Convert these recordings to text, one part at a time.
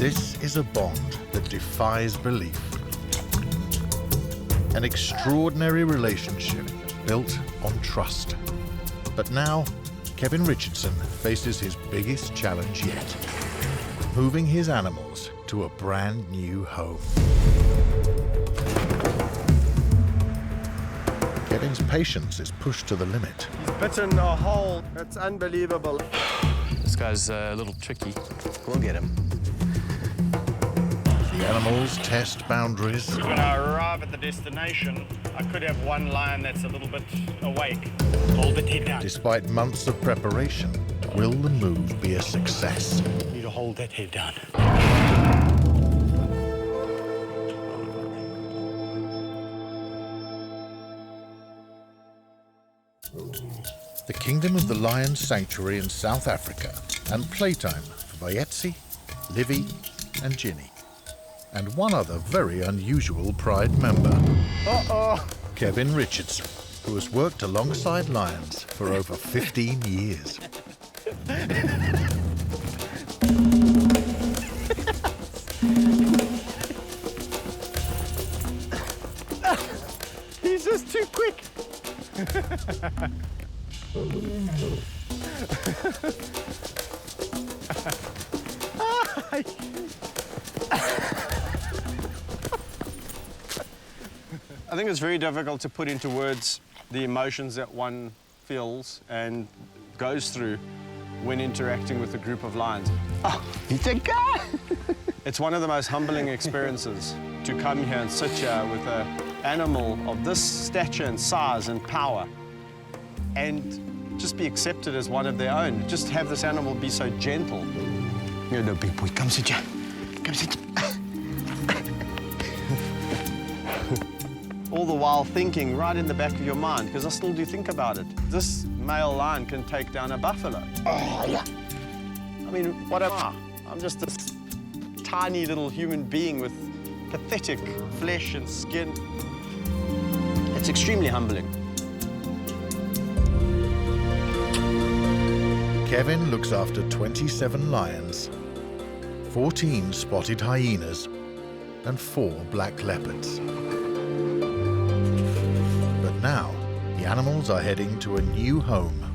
This is a bond that defies belief. An extraordinary relationship built on trust. But now, Kevin Richardson faces his biggest challenge yet, moving his animals to a brand new home. Kevin's patience is pushed to the limit. He's bitten a hole. That's unbelievable. This guy's a little tricky. We'll get him. The animals test boundaries. When I arrive at the destination, I could have one lion that's a little bit awake. Hold the head down. Despite months of preparation, will the move be a success? You need to hold that head down. The Kingdom of the Lion Sanctuary in South Africa, and playtime for Vayetzi, Livy and Ginny. And one other very unusual Pride member, Kevin Richardson, who has worked alongside lions for over 15 years. He's just too quick. I think it's very difficult to put into words the emotions that one feels and goes through when interacting with a group of lions. Oh, it's a guy! It's one of the most humbling experiences to come here and sit here with an animal of this stature and size and power and just be accepted as one of their own. Just have this animal be so gentle. You're no big boy, come sit here. Come sit. All the while thinking right in the back of your mind, because I still do think about it. This male lion can take down a buffalo. Oh, yeah. I mean, what am I? I'm just this tiny little human being with pathetic flesh and skin. It's extremely humbling. Kevin looks after 27 lions, 14 spotted hyenas, and 4 black leopards. But now, the animals are heading to a new home,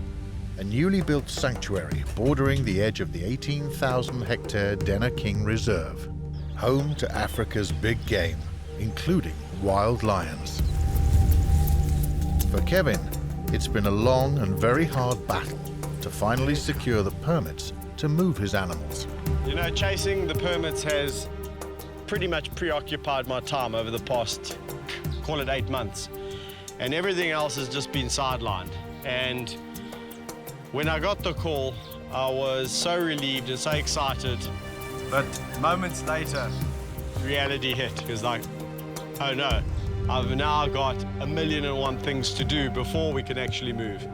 a newly built sanctuary bordering the edge of the 18,000-hectare Dinokeng Reserve, home to Africa's big game, including wild lions. For Kevin, it's been a long and very hard battle to finally secure the permits to move his animals. You know, chasing the permits has pretty much preoccupied my time over the past, call it 8 months. And everything else has just been sidelined. And when I got the call, I was so relieved and so excited. But moments later, reality hit. It was like, oh no, I've now got 1,000,001 things to do before we can actually move.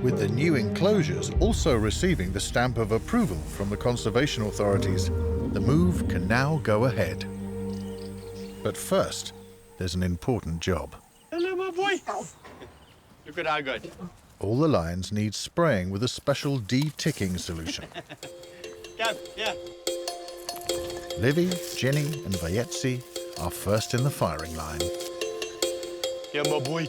With the new enclosures also receiving the stamp of approval from the conservation authorities, the move can now go ahead. But first, there's an important job. Hello, my boy. Look at how good. All the lions need spraying with a special de-ticking solution. Go, yeah. Livy, Jenny and Vayetzi are first in the firing line. Yeah, my boy.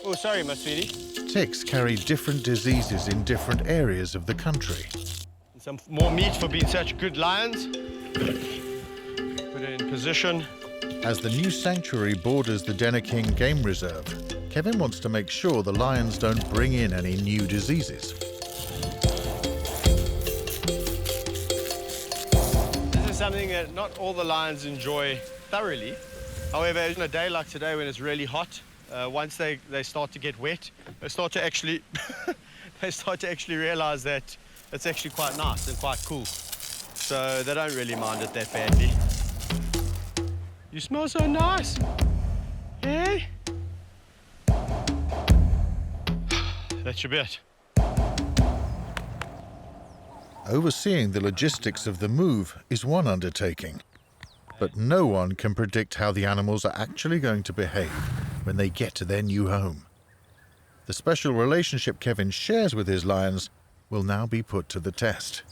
Oh, sorry, my sweetie. Ticks carry different diseases in different areas of the country. Some more meat for being such good lions. Put it in position. As the new sanctuary borders the Dinokeng Game Reserve, Kevin wants to make sure the lions don't bring in any new diseases. This is something that not all the lions enjoy thoroughly. However, on a day like today when it's really hot, once they start to get wet, they start to actually realize that it's actually quite nice and quite cool. So they don't really mind it that badly. You smell so nice. Hey? That should be it. Overseeing the logistics of the move is one undertaking, but no one can predict how the animals are actually going to behave when they get to their new home. The special relationship Kevin shares with his lions will now be put to the test.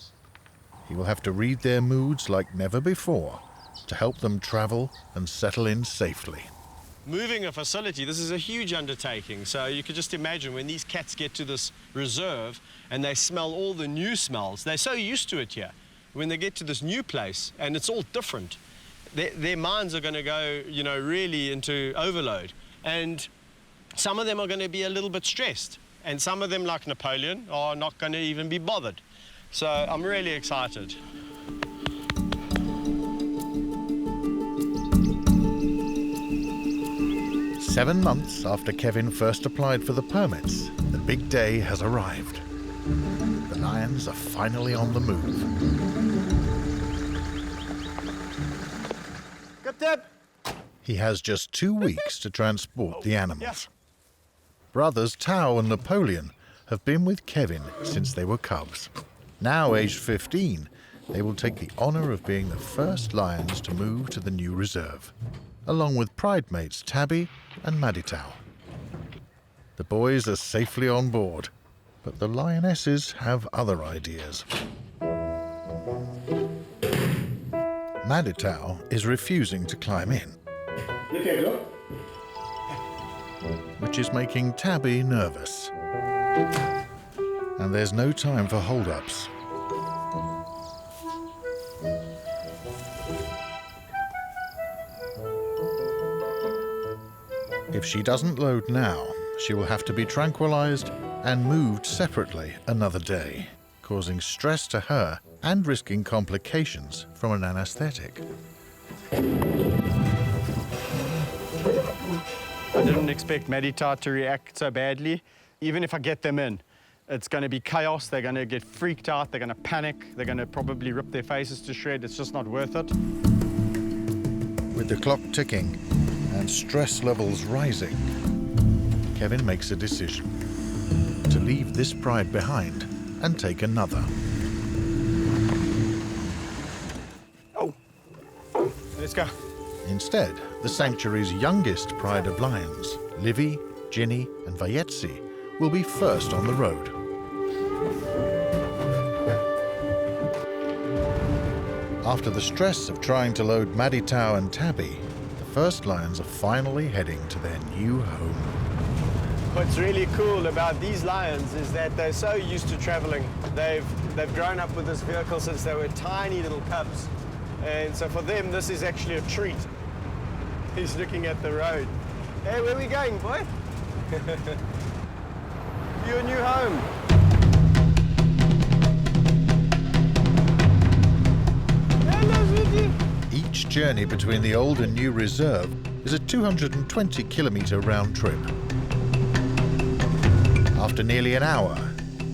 He will have to read their moods like never before to help them travel and settle in safely. Moving a facility, this is a huge undertaking. So you could just imagine when these cats get to this reserve and they smell all the new smells, they're so used to it here. When they get to this new place and it's all different, their minds are going to go, you know, really into overload. And some of them are going to be a little bit stressed. And some of them, like Napoleon, are not going to even be bothered. So I'm really excited. Seven months after Kevin first applied for the permits, the big day has arrived. The lions are finally on the move. Captain! He has just 2 weeks to transport the animals. Brothers Tao and Napoleon have been with Kevin since they were cubs. Now aged 15, they will take the honor of being the first lions to move to the new reserve, along with pride mates Tabby and Maditao. The boys are safely on board, but the lionesses have other ideas. Maditao is refusing to climb in, which is making Tabby nervous. And there's no time for hold-ups. If she doesn't load now, she will have to be tranquilized and moved separately another day, causing stress to her and risking complications from an anesthetic. I didn't expect Maditao to react so badly. Even if I get them in, it's going to be chaos. They're going to get freaked out. They're going to panic. They're going to probably rip their faces to shreds. It's just not worth it. With the clock ticking and stress levels rising, Kevin makes a decision to leave this pride behind and take another. Let's go. Instead, the sanctuary's youngest pride of lions, Livy, Ginny, and Vayetsi, will be first on the road. After the stress of trying to load Maditao and Tabby, the first lions are finally heading to their new home. What's really cool about these lions is that they're so used to traveling. They've grown up with this vehicle since they were tiny little cubs. And so for them, this is actually a treat. He's looking at the road. Hey, where are we going, boy? Your new home. Hello, sweetie. Each journey between the old and new reserve is a 220-kilometer round trip. After nearly an hour,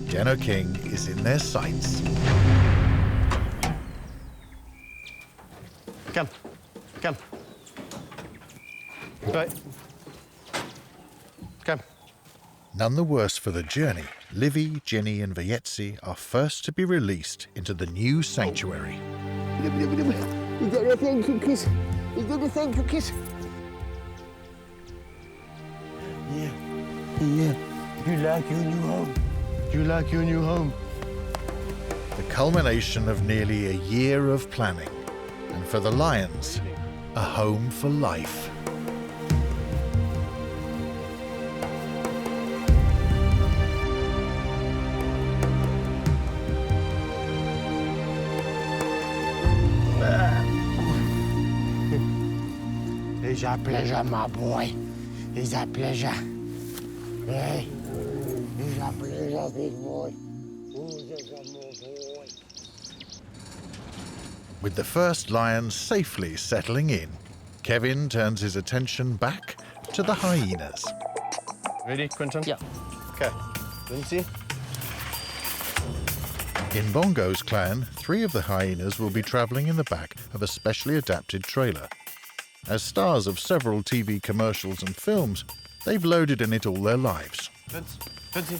Dinokeng is in their sights. Come, come. Bye. Come. None the worse for the journey, Livy, Jenny, and Vayetsi are first to be released into the new sanctuary. You got a thank you kiss. You got a thank you kiss. Yeah. You like your new home? You like your new home? The culmination of nearly a year of planning, and for the lions, a home for life. It's a pleasure, my boy. It's a pleasure. Hey, it's a pleasure, big boy. Who's a boy? With the first lions safely settling in, Kevin turns his attention back to the hyenas. Ready, Quentin? Yeah. Okay. Lindsay? In Bongo's clan, 3 of the hyenas will be traveling in the back of a specially adapted trailer. As stars of several TV commercials and films, they've loaded in it all their lives. Vincy.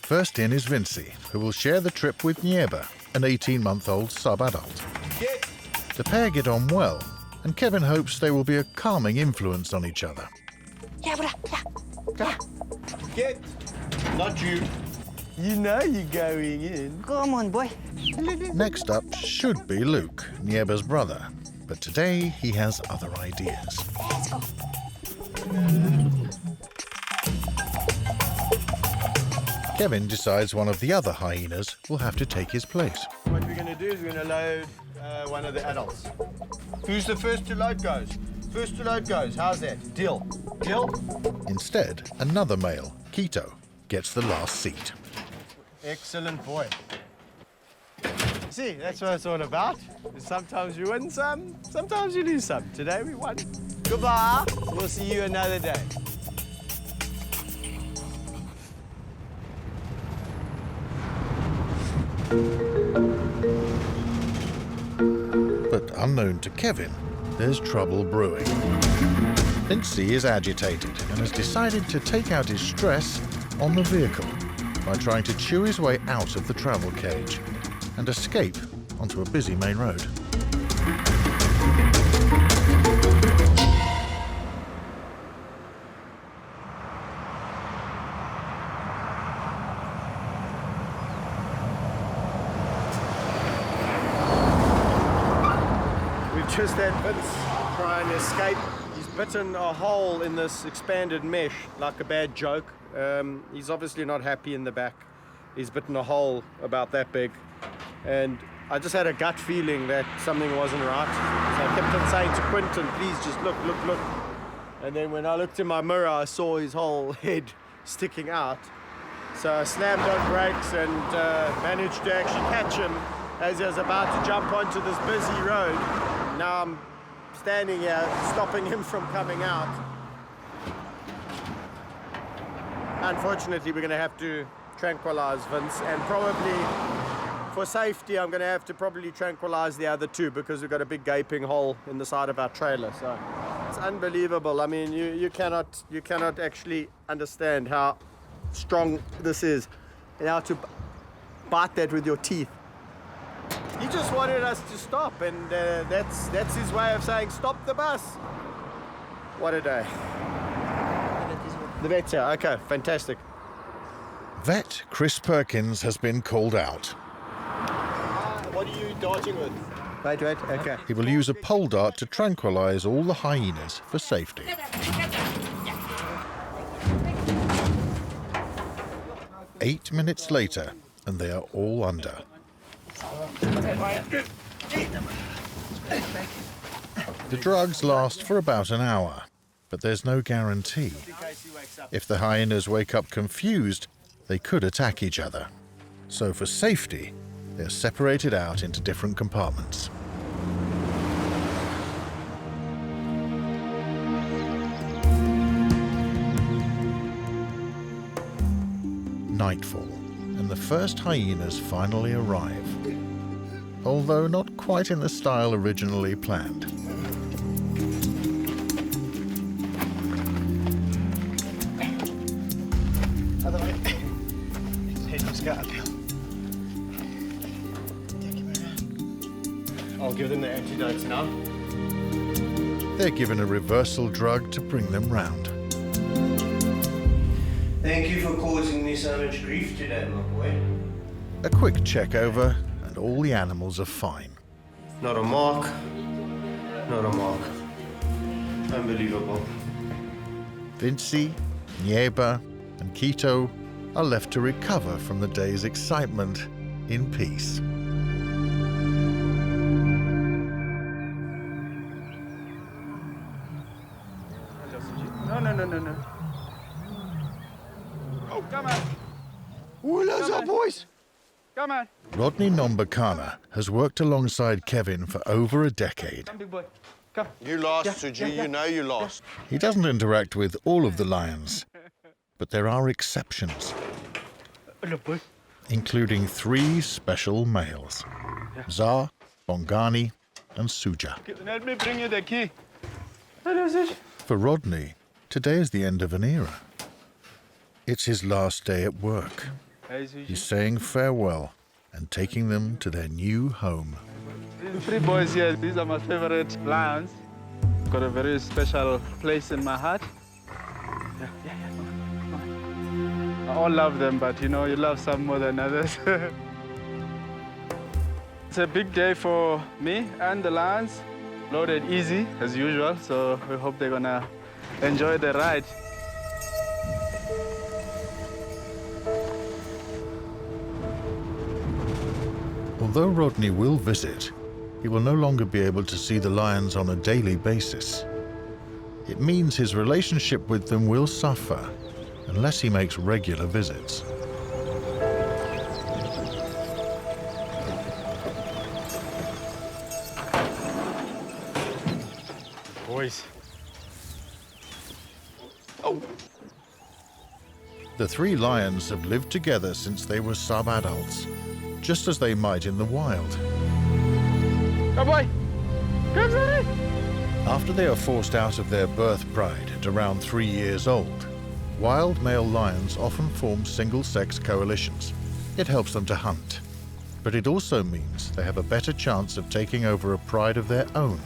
First in is Vincy, who will share the trip with Nieba, an 18-month-old sub-adult. The pair get on well, and Kevin hopes they will be a calming influence on each other. Yeah, brother. Yeah. Get. Not you. You know you're going in. Come on, boy. Next up should be Luke, Nieba's brother, but today he has other ideas. Let's go. Kevin decides one of the other hyenas will have to take his place. What we're going to do is we're going to load one of the adults. Who's the first to load goes? First to load goes. How's that? Deal. Deal? Instead, another male, Quito, gets the last seat. Excellent boy. See, that's what it's all about. Sometimes you win some, sometimes you lose some. Today we won. Goodbye. We'll see you another day. But unknown to Kevin, there's trouble brewing. Vinci is agitated and has decided to take out his stress on the vehicle by trying to chew his way out of the travel cage and escape onto a busy main road. We've just had Vince try and escape. He's bitten a hole in this expanded mesh like a bad joke. He's obviously not happy in the back. He's bitten a hole about that big. And I just had a gut feeling that something wasn't right. So I kept on saying to Quentin, please just look, look, look. And then when I looked in my mirror, I saw his whole head sticking out. So I slammed on brakes and managed to actually catch him as he was about to jump onto this busy road. Now I'm standing here, stopping him from coming out. Unfortunately, we're going to have to tranquilize Vince, and probably for safety, I'm going to have to probably tranquilize the other two because we've got a big gaping hole in the side of our trailer. So it's unbelievable. I mean, you cannot actually understand how strong this is and how to bite that with your teeth. He just wanted us to stop, and that's his way of saying stop the bus. What a day. The vet's here. Okay, fantastic. Vet Chris Perkins has been called out. What are you dodging with? Wait, okay. He will use a pole dart to tranquilize all the hyenas for safety. Eight minutes later, and they are all under. The drugs last for about an hour, but there's no guarantee. If the hyenas wake up confused, they could attack each other. So for safety, they're separated out into different compartments. Nightfall, and the first hyenas finally arrive, although not quite in the style originally planned. I'll give them the antidotes now. They're given a reversal drug to bring them round. Thank you for causing me so much grief today, my boy. A quick check over, and all the animals are fine. Not a mark. Not a mark. Unbelievable. Vinci, Nieba, and Quito are left to recover from the day's excitement in peace. No. Oh, come on. Ooh, those are boys. Come on. Rodney Nombakana has worked alongside Kevin for over a decade. Come, big boy. Come. You lost, Suji. You know you lost. He doesn't interact with all of the lions, but there are exceptions, Look, boy. including 3 special males: Zar, Bongani, and Suja. Let me bring you the key. What is it? For Rodney, today is the end of an era. It's his last day at work. Hey, Suji. He's saying farewell and taking them to their new home. These 3 boys here, these are my favorite lions. Got a very special place in my heart. Yeah. all love them, but you know, you love some more than others. It's a big day for me and the lions. Loaded easy, as usual, so we hope they're gonna enjoy the ride. Although Rodney will visit, he will no longer be able to see the lions on a daily basis. It means his relationship with them will suffer unless he makes regular visits. Boys. The three lions have lived together since they were sub-adults, just as they might in the wild. Come boy! Come Sonny! After they are forced out of their birth pride at around 3 years old, wild male lions often form single-sex coalitions. It helps them to hunt, but it also means they have a better chance of taking over a pride of their own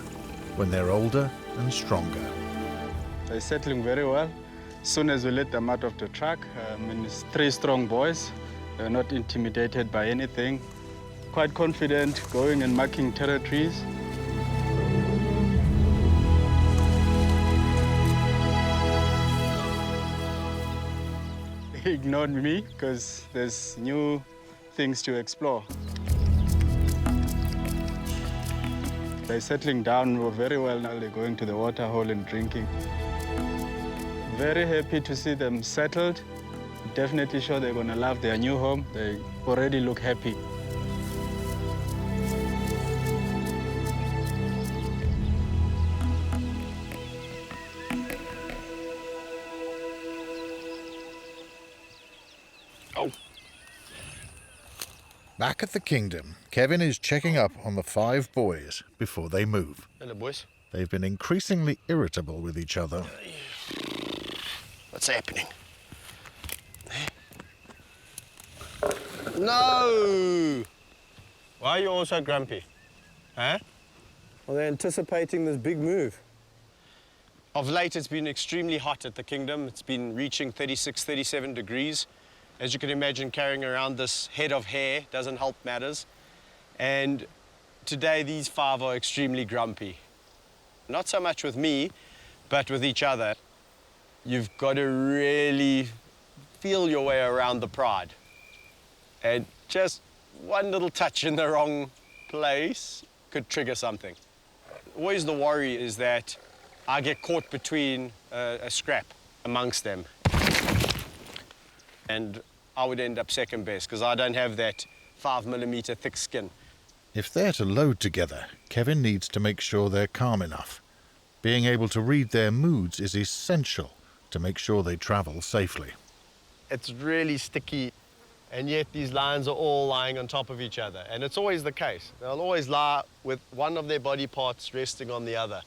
when they're older and stronger. They're settling very well. As soon as we let them out of the truck, it's three strong boys. They're not intimidated by anything. Quite confident going and marking territories. He ignored me because there's new things to explore. They're settling down very well now. They're going to the water hole and drinking. Very happy to see them settled. Definitely sure they're going to love their new home. They already look happy. Back at the kingdom, Kevin is checking up on the 5 boys before they move. Hello, boys. They've been increasingly irritable with each other. What's happening? No! Why are you all so grumpy? Huh? Are they anticipating this big move? Of late, it's been extremely hot at the kingdom. It's been reaching 36, 37 degrees. As you can imagine, carrying around this head of hair doesn't help matters. And today, these 5 are extremely grumpy. Not so much with me, but with each other. You've got to really feel your way around the pride. And just one little touch in the wrong place could trigger something. Always the worry is that I get caught between a scrap amongst them. And I would end up second best because I don't have that 5mm thick skin. If they're to load together, Kevin needs to make sure they're calm enough. Being able to read their moods is essential to make sure they travel safely. It's really sticky, and yet these lions are all lying on top of each other. And it's always the case. They'll always lie with one of their body parts resting on the other.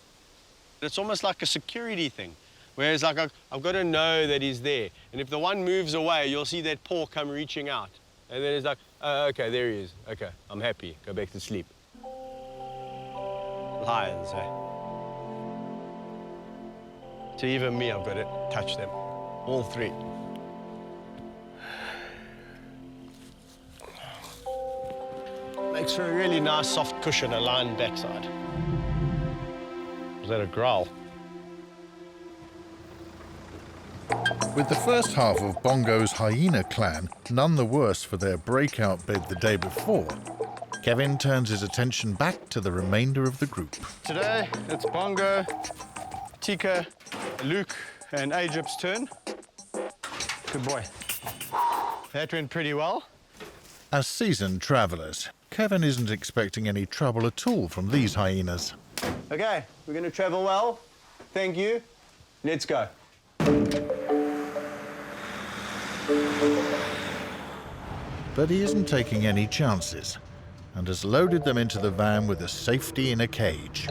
It's almost like a security thing. Whereas like I've got to know that he's there. And if the one moves away, you'll see that paw come reaching out. And then it's like, oh, okay, there he is. Okay, I'm happy. Go back to sleep. Lions, eh? So even me, I've got to touch them. All 3. Makes for a really nice soft cushion, a lion backside. Is that a growl? With the first half of Bongo's hyena clan none the worse for their breakout bid the day before, Kevin turns his attention back to the remainder of the group. Today, it's Bongo, Tika, Luke, and Egypt's turn. Good boy. That went pretty well. As seasoned travellers, Kevin isn't expecting any trouble at all from these hyenas. Okay, we're going to travel well. Thank you. Let's go. But he isn't taking any chances and has loaded them into the van with a safety in a cage.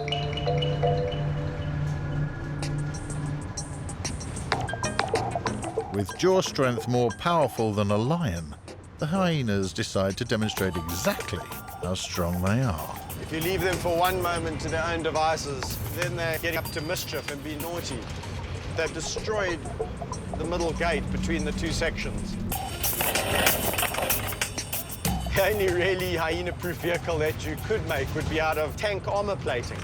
With jaw strength more powerful than a lion, the hyenas decide to demonstrate exactly how strong they are. If you leave them for one moment to their own devices, then they're getting up to mischief and be naughty. they've destroyed the middle gate between the two sections. The only really hyena-proof vehicle that you could make would be out of tank armor plating.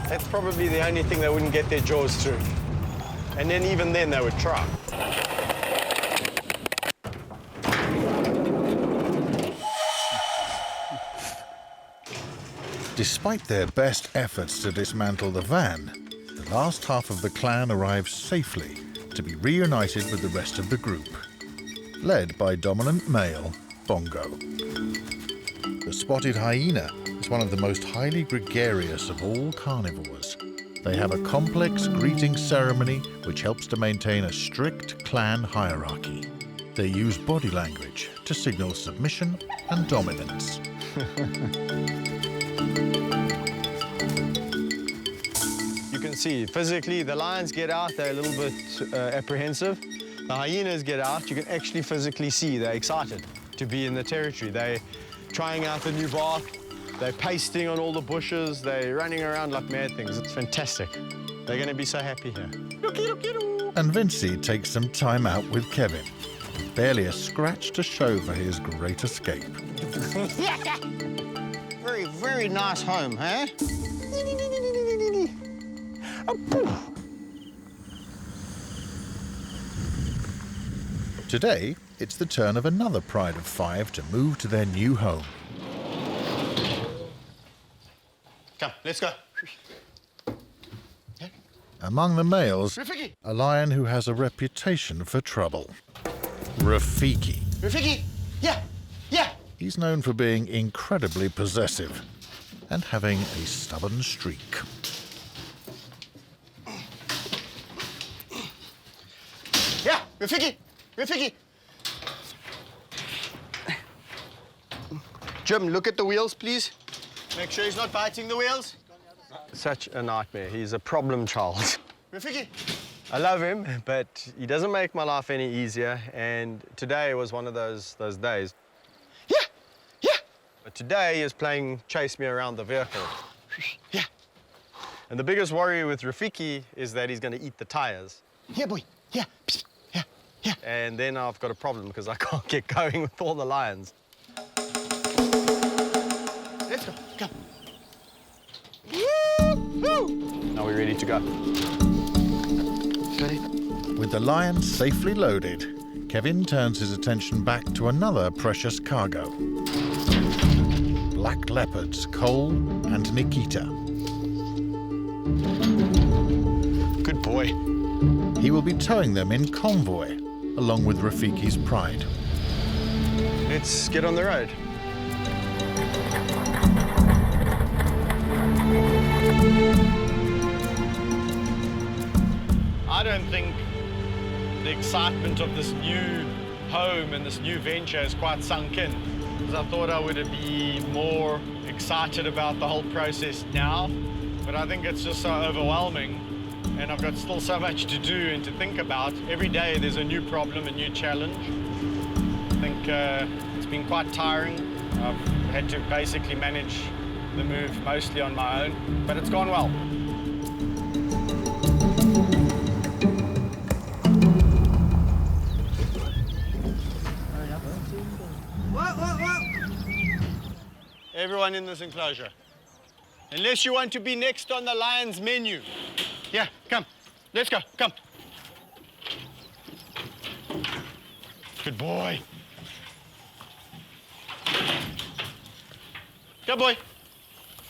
That's probably the only thing they wouldn't get their jaws through. And then even then they would try. Despite their best efforts to dismantle the van, the last half of the clan arrives safely to be reunited with the rest of the group, led by dominant male Bongo. The spotted hyena is one of the most highly gregarious of all carnivores. They have a complex greeting ceremony which helps to maintain a strict clan hierarchy. They use body language to signal submission and dominance. You can see physically the lions get out, they're a little bit apprehensive. The hyenas get out, you can actually physically see they're excited to be in the territory. They're trying out the new bark, they're pasting on all the bushes, they're running around like mad things. It's fantastic. They're going to be so happy here. And Vincey takes some time out with Kevin. Barely a scratch to show for his great escape. Very, very nice home, huh? Today, it's the turn of another pride of 5 to move to their new home. Come, let's go. Among the males, Rafiki! a lion who has a reputation for trouble. Rafiki. Rafiki! Yeah! Yeah! He's known for being incredibly possessive and having a stubborn streak. Yeah! Rafiki! Rafiki! Jim, look at the wheels, please. Make sure he's not biting the wheels. Such a nightmare. He's a problem child. Rafiki! I love him, but he doesn't make my life any easier, and today was one of those days. Yeah! Yeah! But today he is playing chase me around the vehicle. Yeah! And the biggest worry with Rafiki is that he's going to eat the tires. Yeah, boy! Yeah! Yeah! Yeah! And then I've got a problem because I can't get going with all the lions. Let's go! Come! Now we're ready to go. Ready? With the lion safely loaded, Kevin turns his attention back to another precious cargo. Black leopards, Cole and Nikita. Good boy. He will be towing them in convoy, along with Rafiki's pride. Let's get on the road. I don't think the excitement of this new home and this new venture has quite sunk in, because I thought I would be more excited about the whole process now, but I think it's just so overwhelming, and I've got still so much to do and to think about. Every day there's a new problem, a new challenge. I think it's been quite tiring. I've had to basically manage the move mostly on my own, but it's gone well. Everyone in this enclosure, unless you want to be next on the lion's menu. Yeah, come, let's go, come. Good boy. Good boy.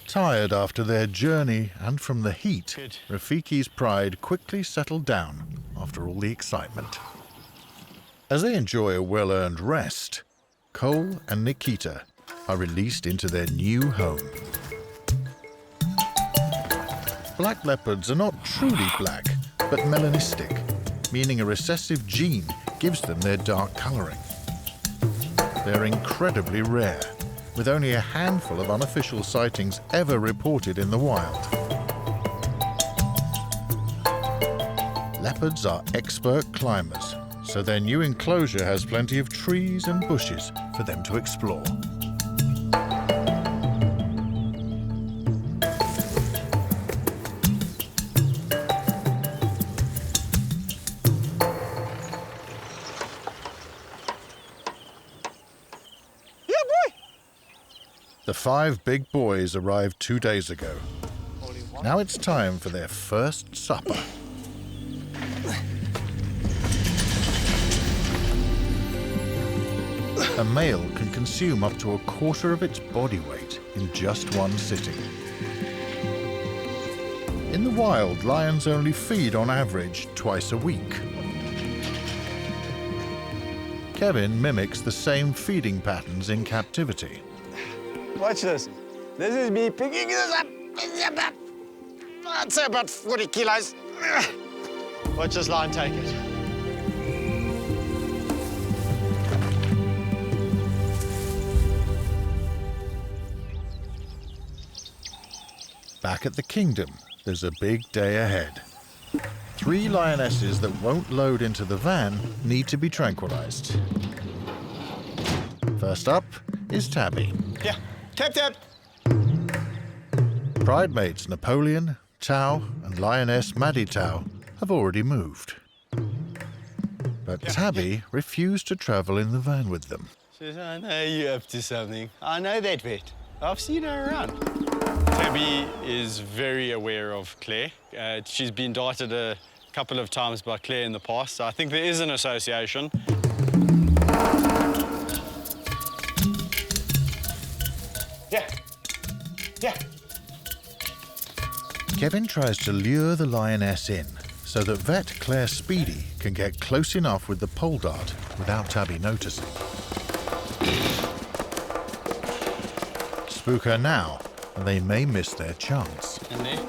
Tired after their journey and from the heat, Good. Rafiki's pride quickly settled down after all the excitement. As they enjoy a well-earned rest, Cole and Nikita are released into their new home. Black leopards are not truly black, but melanistic, meaning a recessive gene gives them their dark coloring. They're incredibly rare, with only a handful of unofficial sightings ever reported in the wild. Leopards are expert climbers, so their new enclosure has plenty of trees and bushes for them to explore. The 5 big boys arrived 2 days ago. Now it's time for their first supper. A male can consume up to a quarter of its body weight in just one sitting. In the wild, lions only feed on average twice a week. Kevin mimics the same feeding patterns in captivity. Watch this. This is me picking this up. I'd say about 40 kilos. Watch this lion take it. Back at the kingdom, there's a big day ahead. 3 lionesses that won't load into the van need to be tranquilized. First up is Tabby. Yeah, tap. Pride mates Napoleon, Tao, and lioness Maddie Tao have already moved. But Tabby refused to travel in the van with them. She says, I know you're up to something. I know that vet. I've seen her around. Tabby is very aware of Claire. She's been darted a couple of times by Claire in the past, so I think there is an association. Yeah. Kevin tries to lure the lioness in so that vet Claire Speedy can get close enough with the pole dart without Tabby noticing. Spook her now, and they may miss their chance. And there.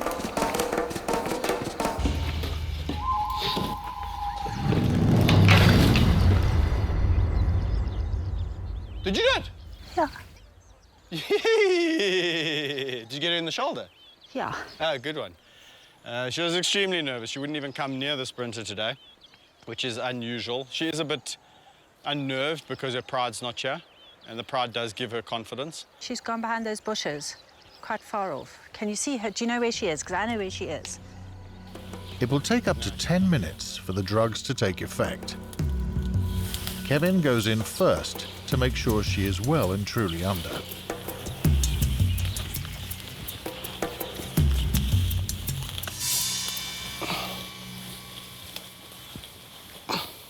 Did you do it? Yeah. Did you get her in the shoulder? Yeah. Oh, good one. She was extremely nervous. She wouldn't even come near the sprinter today, which is unusual. She is a bit unnerved because her pride's not here, and the pride does give her confidence. She's gone behind those bushes, quite far off. Can you see her? Do you know where she is? Because I know where she is. It will take up to 10 minutes for the drugs to take effect. Kevin goes in first to make sure she is well and truly under.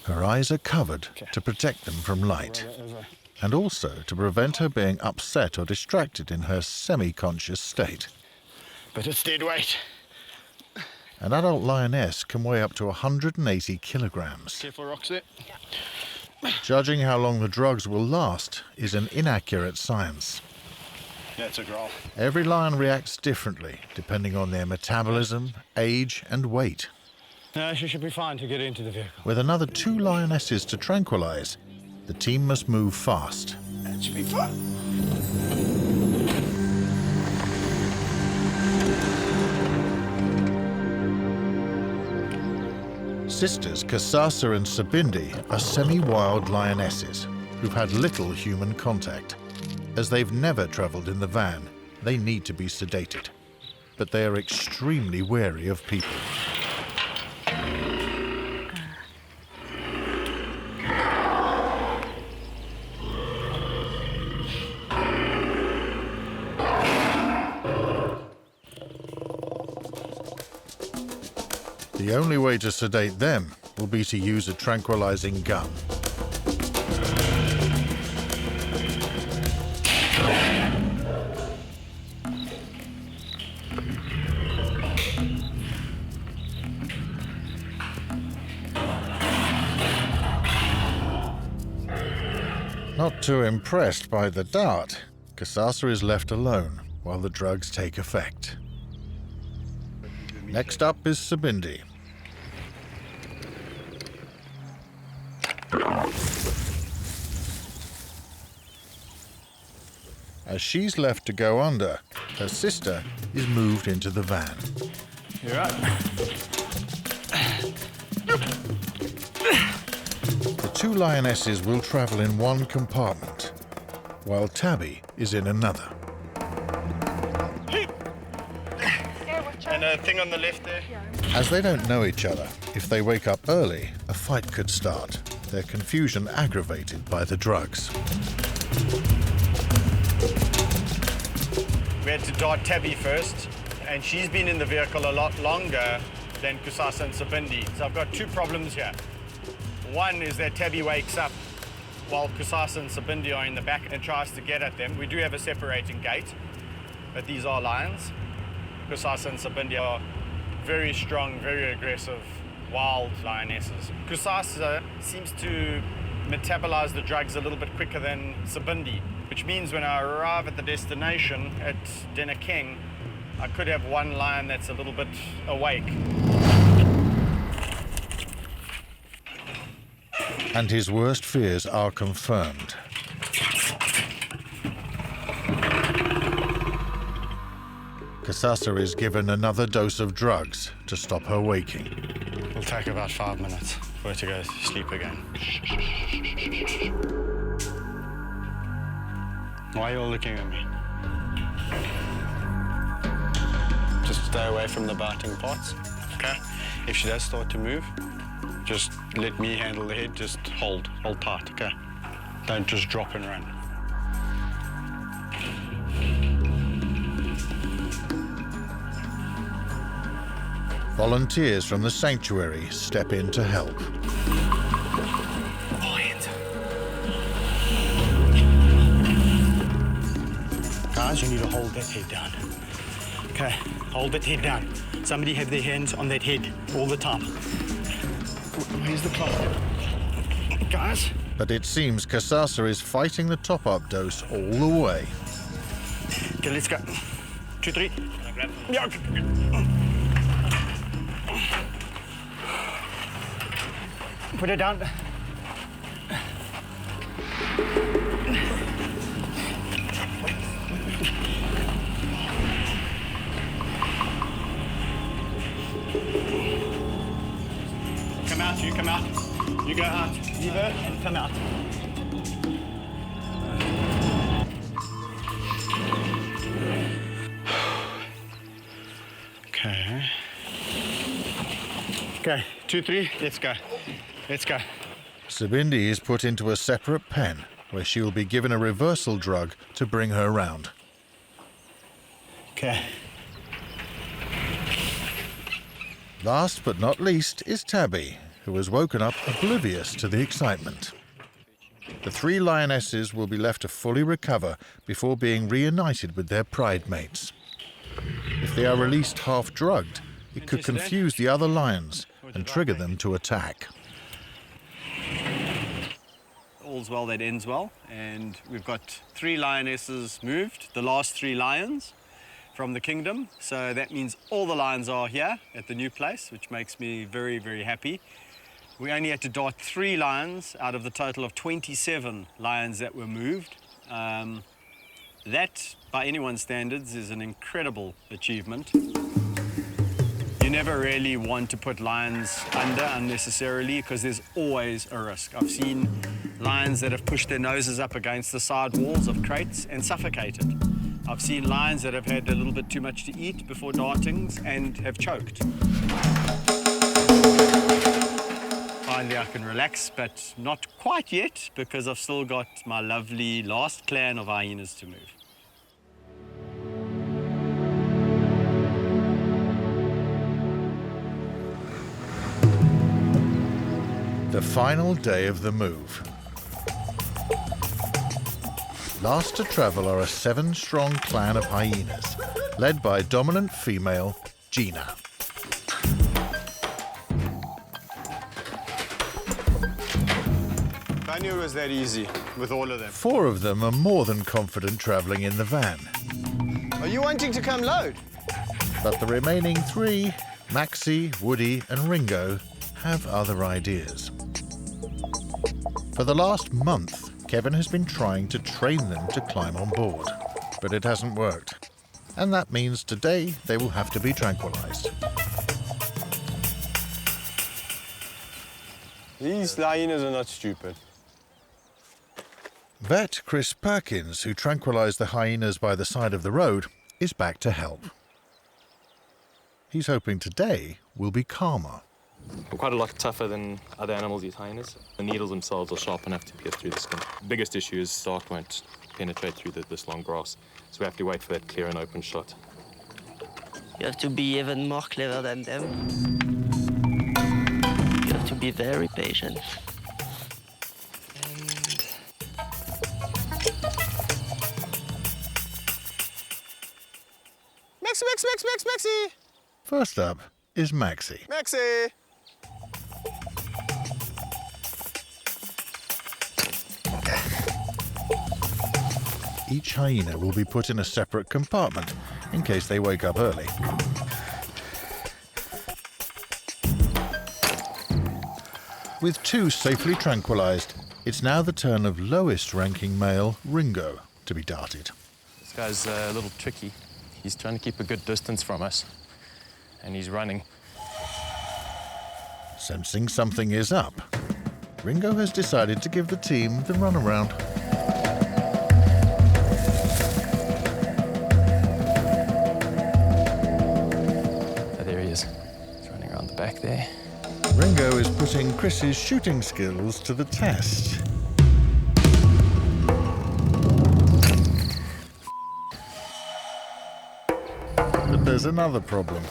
Her eyes are covered to protect them from light, and also to prevent her being upset or distracted in her semi-conscious state. But it's dead weight. An adult lioness can weigh up to 180 kilograms. Careful, rocks there. Judging how long the drugs will last is an inaccurate science. That's a growl. Every lion reacts differently, depending on their metabolism, age, and weight. No, she should be fine to get into the vehicle. With another 2 lionesses to tranquilize, the team must move fast. That should be fine. Sisters Kasasa and Sabindi are semi-wild lionesses who've had little human contact. As they've never traveled in the van, they need to be sedated. But they are extremely wary of people. The only way to sedate them will be to use a tranquilizing gun. Not too impressed by the dart, Kasasa is left alone while the drugs take effect. Next up is Sabindi. As she's left to go under, her sister is moved into the van. You're right. The 2 lionesses will travel in one compartment, while Tabby is in another. And a thing on the left there. As they don't know each other, if they wake up early, a fight could start, their confusion aggravated by the drugs. We had to dart Tabby first, and she's been in the vehicle a lot longer than Kusasa and Sabindi. So I've got two problems here. One is that Tabby wakes up while Kusasa and Sabindi are in the back and tries to get at them. We do have a separating gate, but these are lions. Kusasa and Sabindi are very strong, very aggressive, wild lionesses. Kusasa seems to metabolize the drugs a little bit quicker than Sabindi, which means when I arrive at the destination at Dinokeng, I could have one lion that's a little bit awake. And his worst fears are confirmed. Kusasa is given another dose of drugs to stop her waking. It'll take about 5 minutes for her to go to sleep again. Why are you all looking at me? Just stay away from the biting parts, okay? If she does start to move, just let me handle the head, just hold tight, okay? Don't just drop and run. Volunteers from the sanctuary step in to help. Guys, you need to hold that head down. Okay, hold that head down. Somebody have their hands on that head all the time. Where's the cloth? Guys? But it seems Kusasa is fighting the top-up dose all the way. Okay, let's go. 2, 3. Yeah. Put it down. Come out, you come out. You go out. Leave her and come out. Okay. Okay, 2, 3, let's go. Let's go. Sabindi is put into a separate pen where she will be given a reversal drug to bring her round. Okay. Last but not least is Tabby, who has woken up oblivious to the excitement. The 3 lionesses will be left to fully recover before being reunited with their pride mates. If they are released half-drugged, it could confuse the other lions and trigger them to attack. All's well that ends well, and we've got 3 lionesses moved, the last 3 lions from the kingdom. So that means all the lions are here at the new place, which makes me very, very happy. We only had to dart 3 lions out of the total of 27 lions that were moved. That, by anyone's standards, is an incredible achievement. You never really want to put lions under unnecessarily because there's always a risk. I've seen lions that have pushed their noses up against the side walls of crates and suffocated. I've seen lions that have had a little bit too much to eat before dartings and have choked. Finally I can relax, but not quite yet because I've still got my lovely last clan of hyenas to move. The final day of the move. Last to travel are a 7-strong clan of hyenas, led by dominant female Gina. I knew it was that easy with all of them. 4 of them are more than confident traveling in the van. Are you wanting to come load? But the remaining 3, Maxie, Woody and Ringo, have other ideas. For the last month, Kevin has been trying to train them to climb on board, but it hasn't worked. And that means today they will have to be tranquilized. These hyenas are not stupid. Vet Chris Perkins, who tranquilized the hyenas by the side of the road, is back to help. He's hoping today will be calmer. They're quite a lot tougher than other animals, these hyenas. The needles themselves are sharp enough to pierce through the skin. The biggest issue is Stark won't penetrate through this long grass, so we have to wait for that clear and open shot. You have to be even more clever than them. You have to be very patient. Maxie! First up is Maxie. Maxie! Each hyena will be put in a separate compartment in case they wake up early. With two safely tranquilized, it's now the turn of lowest-ranking male, Ringo, to be darted. This guy's a little tricky. He's trying to keep a good distance from us, and he's running. Sensing something is up, Ringo has decided to give the team the runaround. Oh, there he is. He's running around the back there. Ringo is putting Chris's shooting skills to the test. But there's another problem.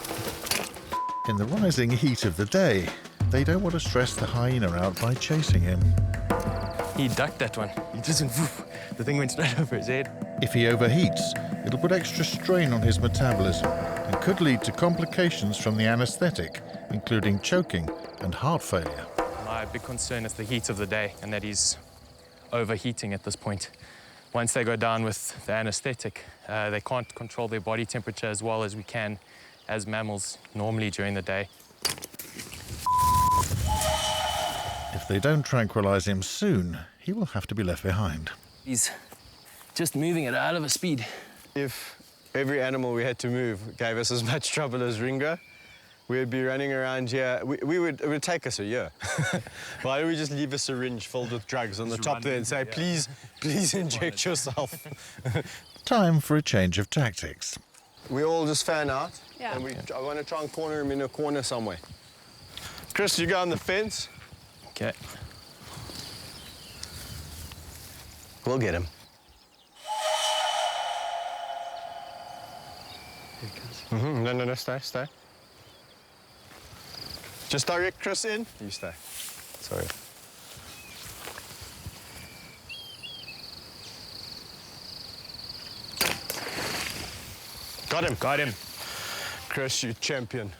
In the rising heat of the day, they don't want to stress the hyena out by chasing him. He ducked that one. He doesn't. The thing went straight over his head. If he overheats, it'll put extra strain on his metabolism and could lead to complications from the anesthetic, including choking and heart failure. My big concern is the heat of the day and that he's overheating at this point. Once they go down with the anesthetic, they can't control their body temperature as well as we can as mammals normally during the day. If they don't tranquilize him soon, he will have to be left behind. He's just moving at a hell of a speed. If every animal we had to move gave us as much trouble as Ringo, we'd be running around here. It would take us a year. Why don't we just leave a syringe filled with drugs on the top there and say, please inject yourself. Time for a change of tactics. We all just fan out, Yeah. and I want to try and corner him in a corner somewhere. Chris, you go on the fence. Okay. We'll get him. No, stay. Just direct Chris in. You stay. Sorry. Got him. Chris, you champion.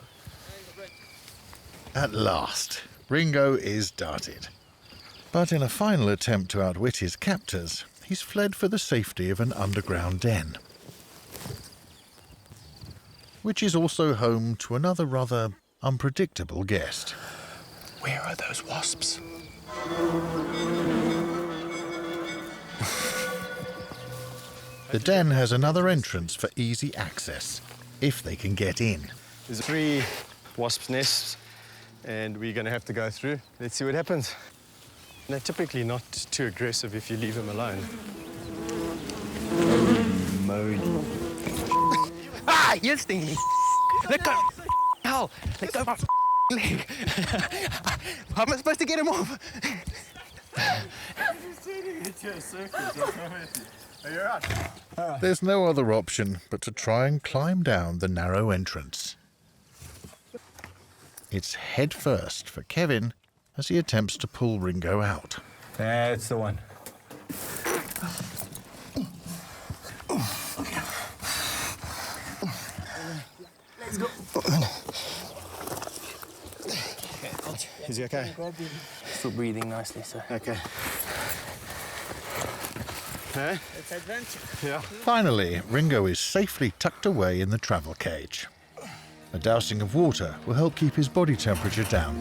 At last, Ringo is darted. But in a final attempt to outwit his captors, he's fled for the safety of an underground den, which is also home to another rather unpredictable guest. Where are those wasps? The den has another entrance for easy access, if they can get in. There's 3 wasp nests, and we're going to have to go through. Let's see what happens. They're typically not too aggressive if you leave them alone. Ah, you're stinging. Let go. Hell, let go of my leg. How am I supposed to get him off? There's no other option but to try and climb down the narrow entrance. It's head first for Kevin as he attempts to pull Ringo out. That's the one. Let's go. Is he okay? Still breathing nicely, sir. Okay. Huh? It's adventure. Yeah. Finally, Ringo is safely tucked away in the travel cage. A dousing of water will help keep his body temperature down.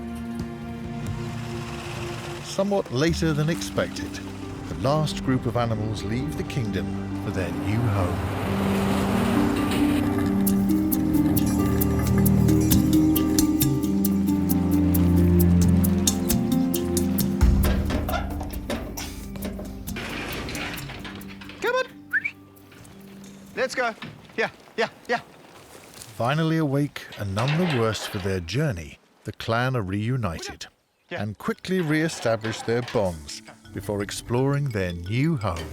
Somewhat later than expected, the last group of animals leave the kingdom for their new home. Let's go. Yeah. Finally awake and none the worse for their journey, the clan are reunited and quickly re-establish their bonds before exploring their new home.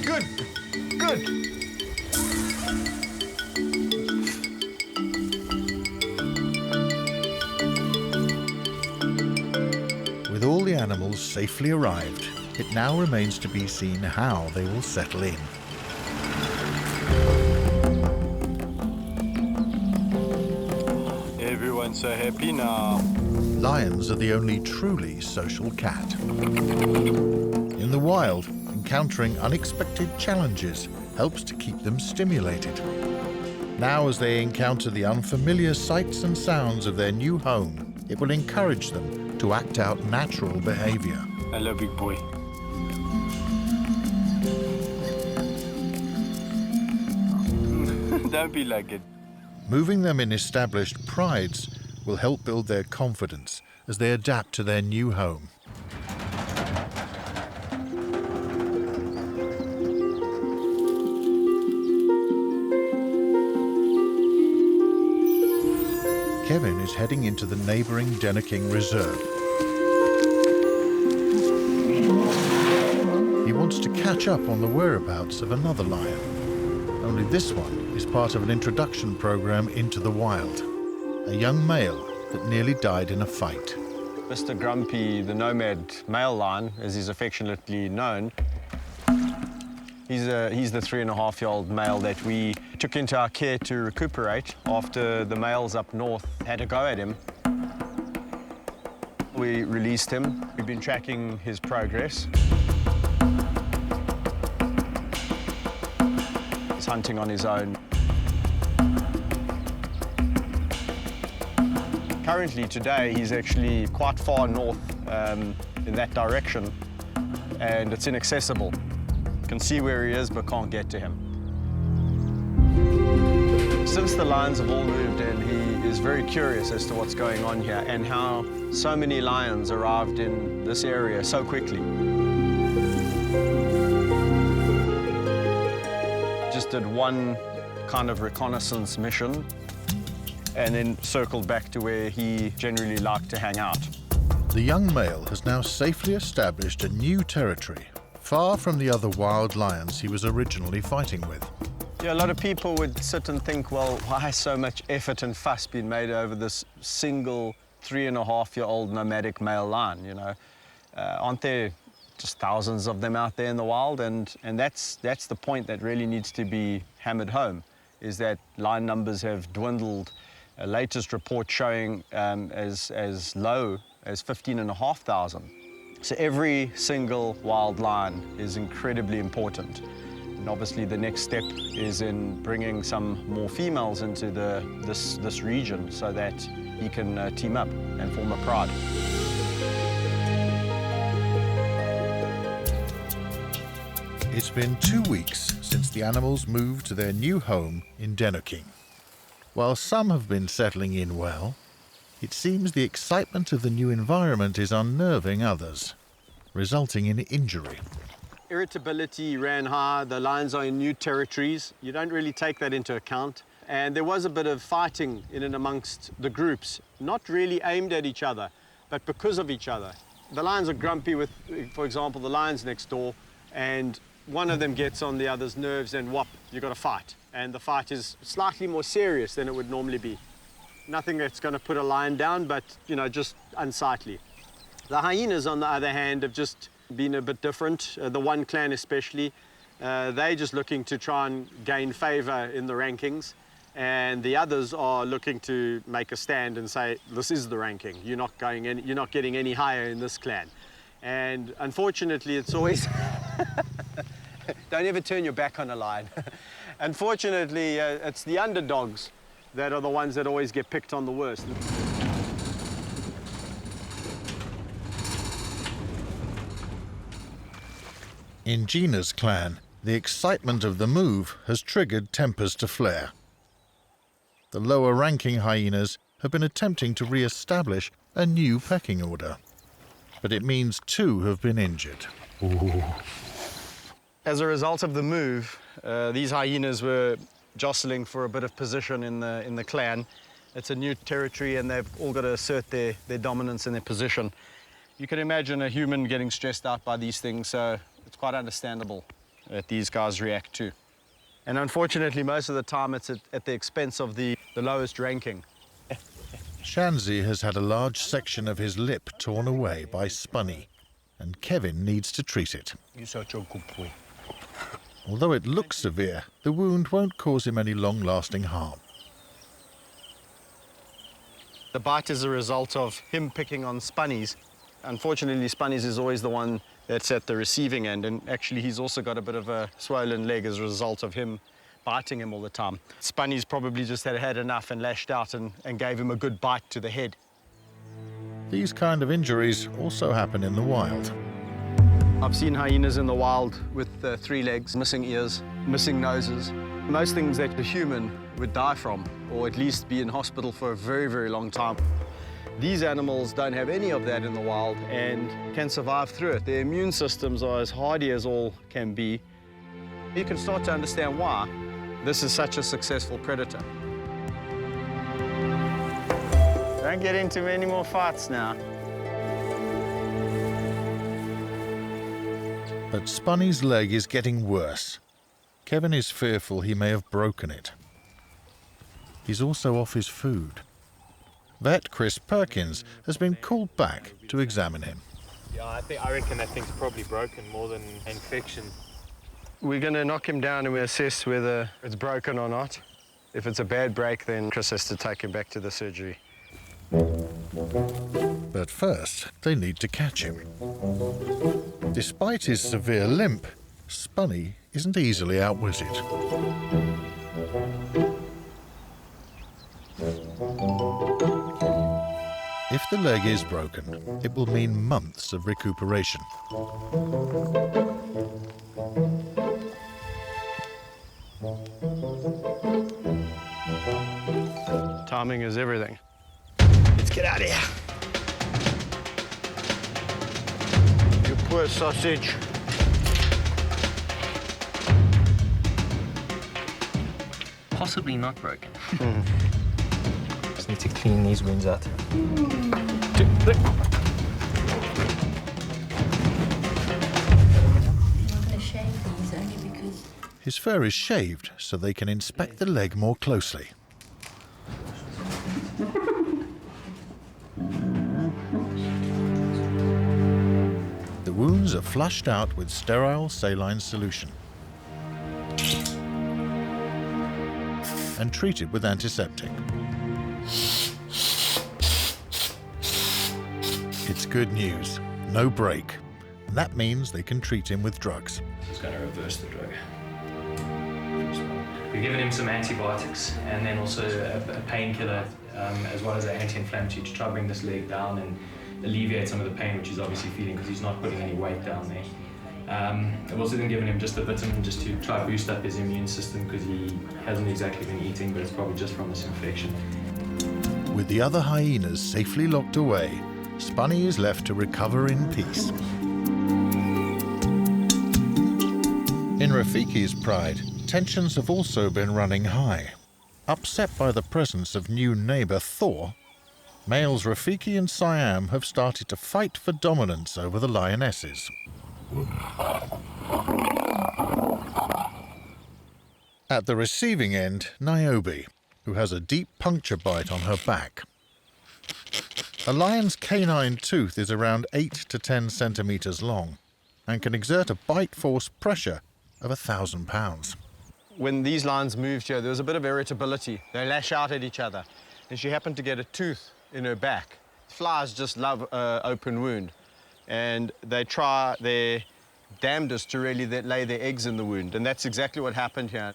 Good, good. With all the animals safely arrived, it now remains to be seen how they will settle in. Everyone's so happy now. Lions are the only truly social cat. In the wild, encountering unexpected challenges helps to keep them stimulated. Now, as they encounter the unfamiliar sights and sounds of their new home, it will encourage them to act out natural behavior. Hello, big boy. Don't be like it. Moving them in established prides will help build their confidence as they adapt to their new home. Kevin is heading into the neighbouring Dinokeng Reserve. He wants to catch up on the whereabouts of another lion. Only this one is part of an introduction program into the wild. A young male that nearly died in a fight. Mr. Grumpy, the nomad male lion, as he's affectionately known, he's the 3.5-year-old male that we took into our care to recuperate after the males up north had a go at him. We released him. We've been tracking his progress. He's hunting on his own. Currently, today, he's actually quite far north in that direction, and it's inaccessible. You can see where he is, but can't get to him. Since the lions have all moved in, he is very curious as to what's going on here and how so many lions arrived in this area so quickly. Just did one kind of reconnaissance mission and then circled back to where he generally liked to hang out. The young male has now safely established a new territory, far from the other wild lions he was originally fighting with. Yeah, a lot of people would sit and think, well, why so much effort and fuss been made over this single 3.5-year-old nomadic male lion, you know? Aren't there just thousands of them out there in the wild? And that's the point that really needs to be hammered home, is that lion numbers have dwindled. A latest report showing as low as 15,500. So every single wild lion is incredibly important. And obviously the next step is in bringing some more females into this region so that he can team up and form a pride. It's been 2 weeks since the animals moved to their new home in Dinokeng. While some have been settling in well, it seems the excitement of the new environment is unnerving others, resulting in injury. Irritability ran high. The lions are in new territories. You don't really take that into account. And there was a bit of fighting in and amongst the groups, not really aimed at each other, but because of each other. The lions are grumpy with, for example, the lions next door, and one of them gets on the other's nerves and whop, you got to fight. And the fight is slightly more serious than it would normally be. Nothing that's going to put a lion down, but, you know, just unsightly. The hyenas, on the other hand, have just been a bit different. The one clan especially, they're just looking to try and gain favor in the rankings. And the others are looking to make a stand and say, this is the ranking. You're not getting any higher in this clan. And unfortunately, it's always... Don't ever turn your back on a lion. Unfortunately, it's the underdogs that are the ones that always get picked on the worst. In Gina's clan, the excitement of the move has triggered tempers to flare. The lower-ranking hyenas have been attempting to re-establish a new pecking order, but it means 2 have been injured. Ooh. As a result of the move, these hyenas were jostling for a bit of position in the clan, It's a new territory and they've all got to assert their dominance and their position. You can imagine a human getting stressed out by these things, so it's quite understandable that these guys react too. And unfortunately, most of the time it's at the expense of the lowest ranking. Shanzi has had a large section of his lip torn away by Spunny, and Kevin needs to treat it. You're such a good boy. Although it looks severe, the wound won't cause him any long-lasting harm. The bite is a result of him picking on Spunnies. Unfortunately, Spunnies is always the one that's at the receiving end, and actually he's also got a bit of a swollen leg as a result of him biting him all the time. Spunnies probably just had enough and lashed out and gave him a good bite to the head. These kind of injuries also happen in the wild. I've seen hyenas in the wild with 3 legs, missing ears, missing noses. Most things that a human would die from, or at least be in hospital for a very, very long time. These animals don't have any of that in the wild and can survive through it. Their immune systems are as hardy as all can be. You can start to understand why this is such a successful predator. Don't get into many more fights now. But Spunny's leg is getting worse. Kevin is fearful he may have broken it. He's also off his food. Vet Chris Perkins has been called back to examine him. Yeah, I reckon that thing's probably broken more than infection. We're going to knock him down and we assess whether it's broken or not. If it's a bad break, then Chris has to take him back to the surgery. But first, they need to catch him. Despite his severe limp, Spunny isn't easily outwitted. If the leg is broken, it will mean months of recuperation. Timing is everything. Let's get out of here. You poor sausage. Possibly not broken. Just need to clean these wounds out. His fur is shaved so they can inspect the leg more closely. The wounds are flushed out with sterile saline solution and treated with antiseptic. It's good news, no break, and that means they can treat him with drugs. Just going to reverse the drug. We've given him some antibiotics and then also a painkiller as well as an anti-inflammatory to try to bring this leg down and alleviate some of the pain which he's obviously feeling because he's not putting any weight down there. I've also then given him just a vitamin just to try to boost up his immune system because he hasn't exactly been eating, but it's probably just from this infection. With the other hyenas safely locked away, Spunny is left to recover in peace. In Rafiki's pride, tensions have also been running high. Upset by the presence of new neighbour Thor, males Rafiki and Siam have started to fight for dominance over the lionesses. At the receiving end, Niobe, who has a deep puncture bite on her back. A lion's canine tooth is around 8 to 10 centimetres long and can exert a bite force pressure of 1,000 pounds. When these lions moved here, there was a bit of irritability. They lash out at each other. And she happened to get a tooth in her back. Flies just love an open wound. And they try their damnedest to really lay their eggs in the wound. And that's exactly what happened here.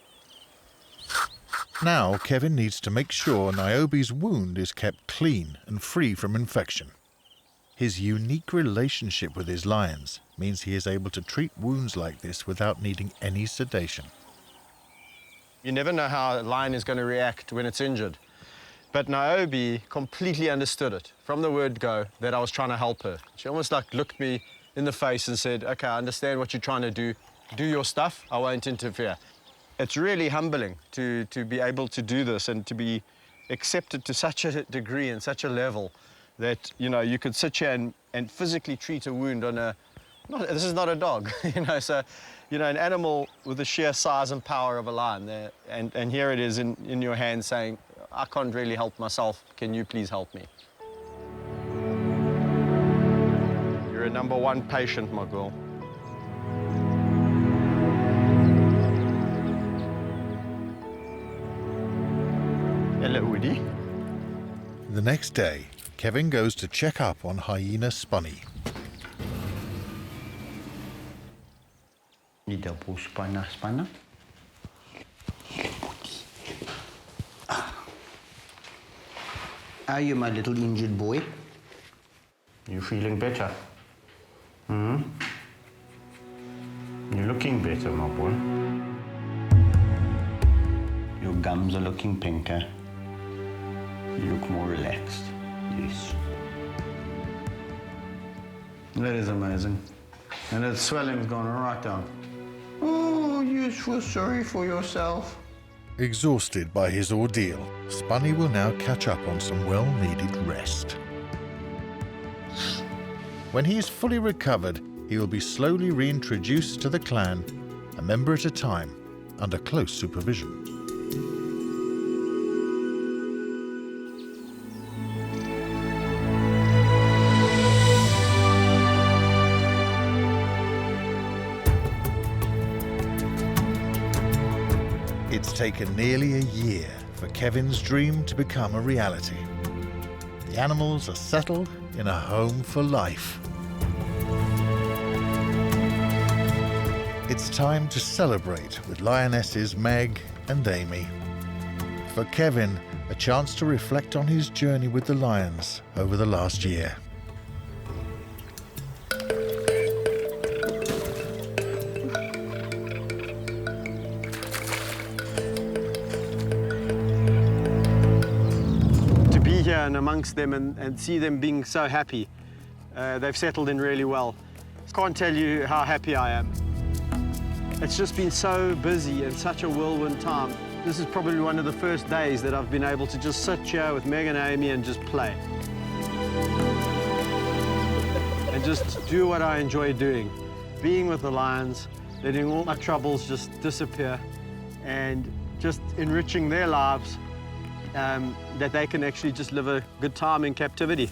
Now, Kevin needs to make sure Niobe's wound is kept clean and free from infection. His unique relationship with his lions means he is able to treat wounds like this without needing any sedation. You never know how a lion is going to react when it's injured. But Niobe completely understood it from the word go that I was trying to help her. She almost like looked me in the face and said, okay, I understand what you're trying to do. Do your stuff, I won't interfere. It's really humbling to be able to do this and to be accepted to such a degree and such a level that, you know, you could sit here and physically treat a wound on a, this is not a dog, you know, so, you know, an animal with the sheer size and power of a lion there, and here it is in your hand saying, I can't really help myself, can you please help me? You're a #1 patient, my girl. Hello, Woody. The next day, Kevin goes to check up on hyena Spunny. Need a push, Spanner. Are you, my little injured boy? You feeling better? Hmm? You're looking better, my boy. Your gums are looking pinker. You look more relaxed. Yes. That is amazing. And that swelling's gone right down. Oh, you feel sorry for yourself. Exhausted by his ordeal, Spunny will now catch up on some well-needed rest. When he is fully recovered, he will be slowly reintroduced to the clan, a member at a time, under close supervision. It's taken nearly a year for Kevin's dream to become a reality. The animals are settled in a home for life. It's time to celebrate with lionesses Meg and Amy. For Kevin, a chance to reflect on his journey with the lions over the last year. And amongst them and see them being so happy. They've settled in really well. Can't tell you how happy I am. It's just been so busy and such a whirlwind time. This is probably one of the first days that I've been able to just sit here with Meg and Amy and just play. And just do what I enjoy doing. Being with the lions, letting all my troubles just disappear and just enriching their lives, that they can actually just live a good time in captivity.